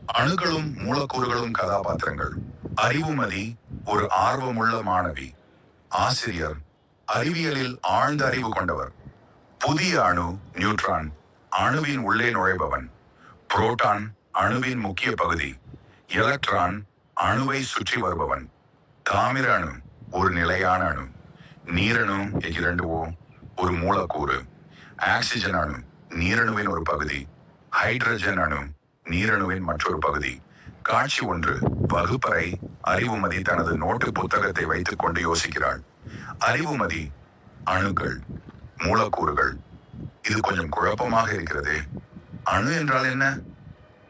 அணுக்களும் மூலக்கூறுகளும் கதாபாத்திரங்கள். அறிவுமதி ஒரு ஆர்வமுள்ள மாணவி. ஆசிரியர் அறிவியலில் ஆழ்ந்த அறிவு கொண்டவர். புதிய அணு நியூட்ரான் அணுவின் உள்ளே நுழைபவன். புரோட்டான் அணுவின் முக்கிய பகுதி. எலக்ட்ரான் அணுவை சுற்றி வருபவன். தாமிர அணு ஒரு நிலையான அணு. நீரணு H2O ஒரு மூலக்கூறு. ஆக்சிஜன் அணு நீரணுவின் ஒரு பகுதி. ஹைட்ரஜன் அணு நீரணுவின் மற்றொரு பகுதி. காட்சி 1. வகுப்பறை. அறிவுமதி தனது நோட்டு புத்தகத்தை வைத்துக் கொண்டு யோசிக்கிறாள். அறிவுமதி, அணுக்கள், மூலக்கூறுகள். இது கொஞ்சம் குழப்பமாக இருக்கிறது. அணு என்றால் என்ன?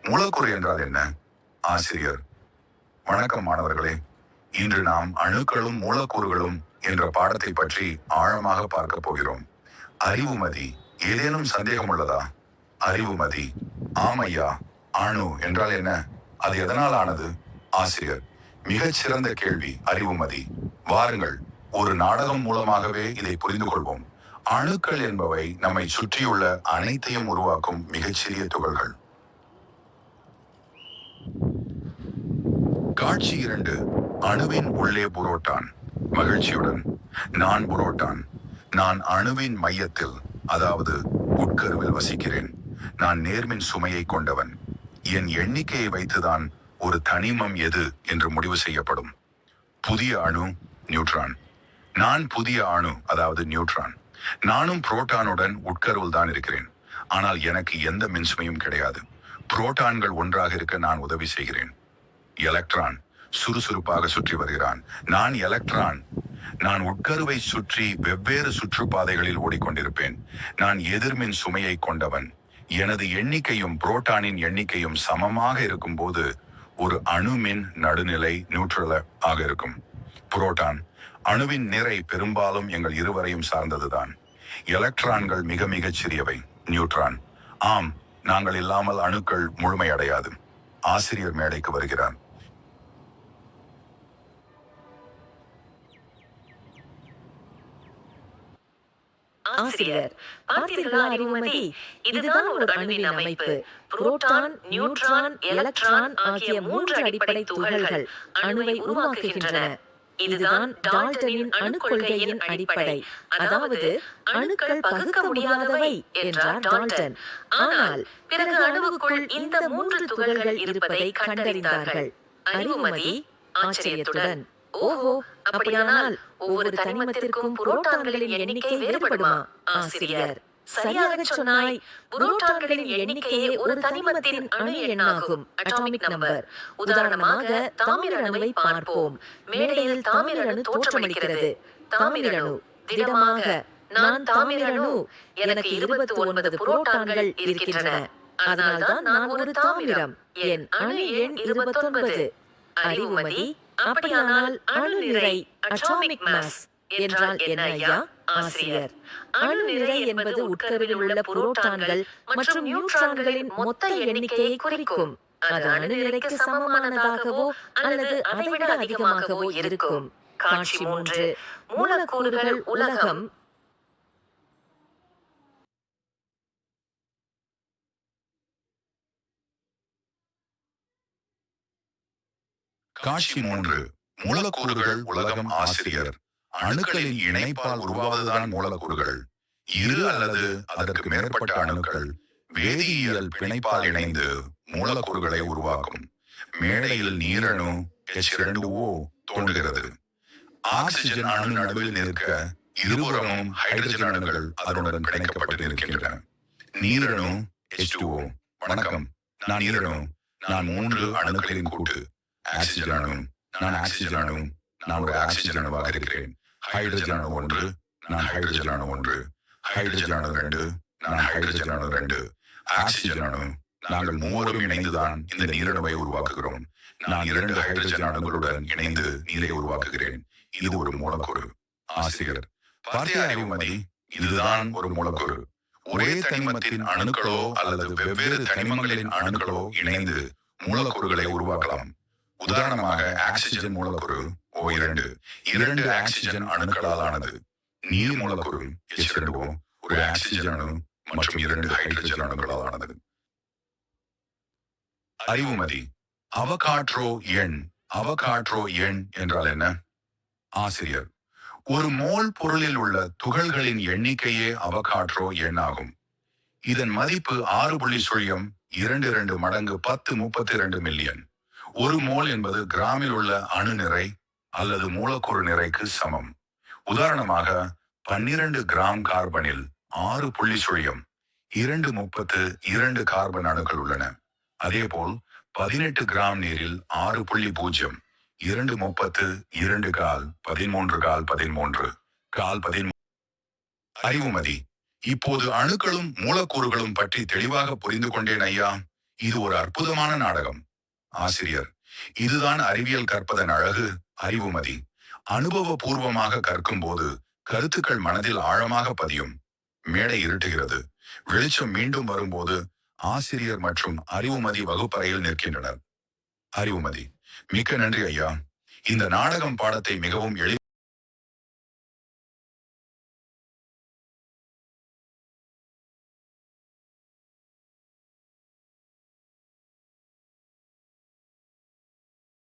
மூலக்கூறு என்றால் என்ன? ஆசிரியர்: வணக்கம் மாணவர்களே. இன்று நாம் அணுக்களும் மூலக்கூறுகளும் என்ற பாடத்தை பற்றி ஆழமாக பார்க்க போகிறோம். அறிவுமதி: ஏதேனும் சந்தேகம் உள்ளதா? அறிவுமதி: ஆமையா, அணு என்றால் என்ன? அது எதனால் ஆனது? ஆசிரியர்: மிகச்சிறந்த கேள்வி அறிவுமதி. வாருங்கள், ஒரு நாடகம் மூலமாகவே இதை புரிந்து கொள்வோம். அணுக்கள் என்பவை நம்மை சுற்றியுள்ள அனைத்தையும் உருவாக்கும் மிகச்சிறிய துகள்கள். காட்சி 2. அணுவின் உள்ளே புரோட்டான். மகிழ்ச்சியுடன்: நான் புரோட்டான். நான் அணுவின் மையத்தில், அதாவது உட்கருவில் வசிக்கிறேன். நான் நேர்மின் சுமையை கொண்டவன். என் எண்ணிக்கையை வைத்துதான் ஒரு தனிமம் எது என்று முடிவு செய்யப்படும். புதிய அணு நியூட்ரான். நான் புதிய அணு, அதாவது நியூட்ரான். நானும் புரோட்டானுடன் உட்கருவில் தான் இருக்கிறேன். ஆனால் எனக்கு எந்த மின்சுமையும் கிடையாது. புரோட்டான்கள் ஒன்றாக இருக்க நான் உதவி செய்கிறேன். எலக்ட்ரான் சுறுசுறுப்பாக சுற்றி வருகிறான். நான் எலக்ட்ரான். நான் உட்கருவை சுற்றி வெவ்வேறு சுற்றுப்பாதைகளில் ஓடிக்கொண்டிருப்பேன். நான் எதிர்மின் சுமையை கொண்டவன். எனது எண்ணிக்கையும் புரோட்டானின் எண்ணிக்கையும் சமமாக இருக்கும்போது ஒரு அணுமின் நடுநிலை நியூட்ரல் ஆக இருக்கும். புரோட்டான் அணுவின் நிறை பெரும்பாலும் எங்கள் இருவரையும் சார்ந்ததுதான். எலக்ட்ரான்கள் மிக மிகச் சிறியவை. நியூட்ரான்: ஆம், நாங்கள் இல்லாமல் அணுக்கள் முழுமையடையாது. ஆசிரியர் மேடைக்கு வருகிறார். ஆசிரியர்: பார்த்தீர்களா அறிவுமதி? இதுதான் ஒரு அணுவின் அமைப்பு. புரோட்டான், நியூட்ரான், எலக்ட்ரான் ஆகிய 3 அடிப்படை துகள்கள் அணுவை உருவாக்குகின்றன. இதுதான் டால்டனின் அணு கொள்கையின் அடிப்படை. அதாவது அணுக்கள் பகுக்க முடியாதவை என்றார் டால்டன். ஆனால் பிறகு அணுவுக்குள் இந்த 3 துகள்கள் இருப்பதை கண்டறிந்தார்கள். அறிவுமதி ஆச்சரியத்துடன்: ஓஹோ, அப்படியானால் ஒவ்வொரு தனிமத்திற்கும் புரோட்டான்களின் எண்ணிக்கை வேறுபடுமா? ஆசிரியர்: சரியாக சொன்னாய். புரோட்டான்களின் எண்ணிக்கையே ஒரு தனிமத்தின் அணு எண்ணாகும், அட்டாமிக் நம்பர். உதாரணமாக தாமிர அணுவை பார்ப்போம். மேடையில் தாமிர அணு தோற்றமளிக்கிறது. தாமிர அணு திடமாக: நான் தாமிர அணு. எனக்கு 29 புரோட்டான்கள் இருக்கின்றன. அதனால்தான் நான் ஒரு தாமிரம். என் அணு எண் 29. அறிவுமதி: அப்படியானால் அணு நிறை, அட்டாமிக் மாஸ் என்றால் என்ன ஐயா? ஆசிரியர்: அணு நிறை என்பது உட்கருவில் உள்ள புரோட்டான்கள் மற்றும் நியூட்ரான்களின் மொத்த எண்ணிக்கையை குறிக்கும். அது அணு நிறைக்கு சமமானதாகவோ அல்லது அதைவிட அதிகமாகவோ இருக்கும். காட்சி 3. மூலக்கூறுகள் உலகம். காட்சி 3. மூலக்கூறுகள் உலகம். ஆசிரியர்: அணுக்களின் இணைப்பால் உருவாவதுதான் மூலக்கூறுகள். 2 அல்லது அதற்கு மேற்பட்ட அணுக்கள் வேதியியல் பிணைப்பால் இணைந்து மூலக்கூறுகளை உருவாக்கும். மேடையில் நீரணு H2O தோன்றுகிறது. ஆக்சிஜன் அணு நடுவில் நிற்க இருபுறமும் ஹைட்ரஜன் அணுக்கள் அதனுடன் பிணைக்கப்பட்டு நிற்கின்றன. நீரணு H2O. வணக்கம், நான் நீரணு. நான் 3 அணுக்களின் கூட்டு. ஆக்சிஜன் அணு. நான் ஆக்சிஜன் அணு. நான் ஒரு ஆக்சிஜன் அணுவாக இருக்கிறேன். ஹைட்ரஜன் அணு 1. நான் ஹைட்ரஜன் அணு 1. ஹைட்ரஜன் அணு 2. நான் ஹைட்ரஜன் அணு 2. ஆக்சிஜன் அணு. நாங்கள் மூவரும் இணைந்துதான் இந்த நீரணுவை உருவாக்குகிறோம். நான் 2 ஹைட்ரஜன் அணுக்களுடன் இணைந்து நீரை உருவாக்குகிறேன். இது ஒரு மூலக்கூறு. ஆசிரியர்: பார்த்தியா அறிவுமதி, இதுதான் ஒரு மூலக்கூறு. ஒரே தனிமத்தின் அணுக்களோ அல்லது வெவ்வேறு தனிமங்களின் அணுக்களோ இணைந்து மூலக்கூறுகளை உருவாக்கலாம். உதாரணமாக ஆக்சிஜன் மூலக்கூறு O2 2 ஆக்சிஜன் அணுக்களால் ஆனது. நீர் மூலக்கூறு H2O ஒரு ஆக்சிஜன் அணு மற்றும் 2 ஹைட்ரஜன் அணுக்களால் ஆனது. அறிவுமதி. அவகாட்ரோ எண். அவகாட்ரோ எண் என்றால் என்ன? ஆசிரியர்: ஒரு மோல் பொருளில் உள்ள துகள்களின் எண்ணிக்கையே அவகாட்ரோ எண்ணாகும். இதன் மதிப்பு 6.22 மடங்கு 1032 மில்லியன். ஒரு மோல் என்பது கிராமில் உள்ள அணு நிறை அல்லது மூலக்கூறு நிறைக்கு சமம். உதாரணமாக 12 கிராம் கார்பனில் 6.232 கார்பன் அணுக்கள் உள்ளன. அதேபோல் 18 கிராம் நீரில் 6.232 கால் 13 கால் 13 கால் 13. அறிவுமதி: இப்போது அணுக்களும் மூலக்கூறுகளும் பற்றி தெளிவாக புரிந்து கொண்டேன் ஐயா. இது ஒரு அற்புதமான நாடகம். ஆசிரியர்: இதுதான் அறிவியல் கற்பதன் அழகு. அறிவுமதி: அனுபவபூர்வமாக கற்கும்போது கருத்துக்கள் மனதில் ஆழமாக பதியும். மேடை இருட்டுகிறது. வெளிச்சம் மீண்டும் வரும்போது ஆசிரியர் மற்றும் அறிவுமதி வகுப்பறையில் நிற்கின்றனர். அறிவுமதி: மிக்க நன்றி ஐயா. இந்த நாடகம் பாடத்தை மிகவும்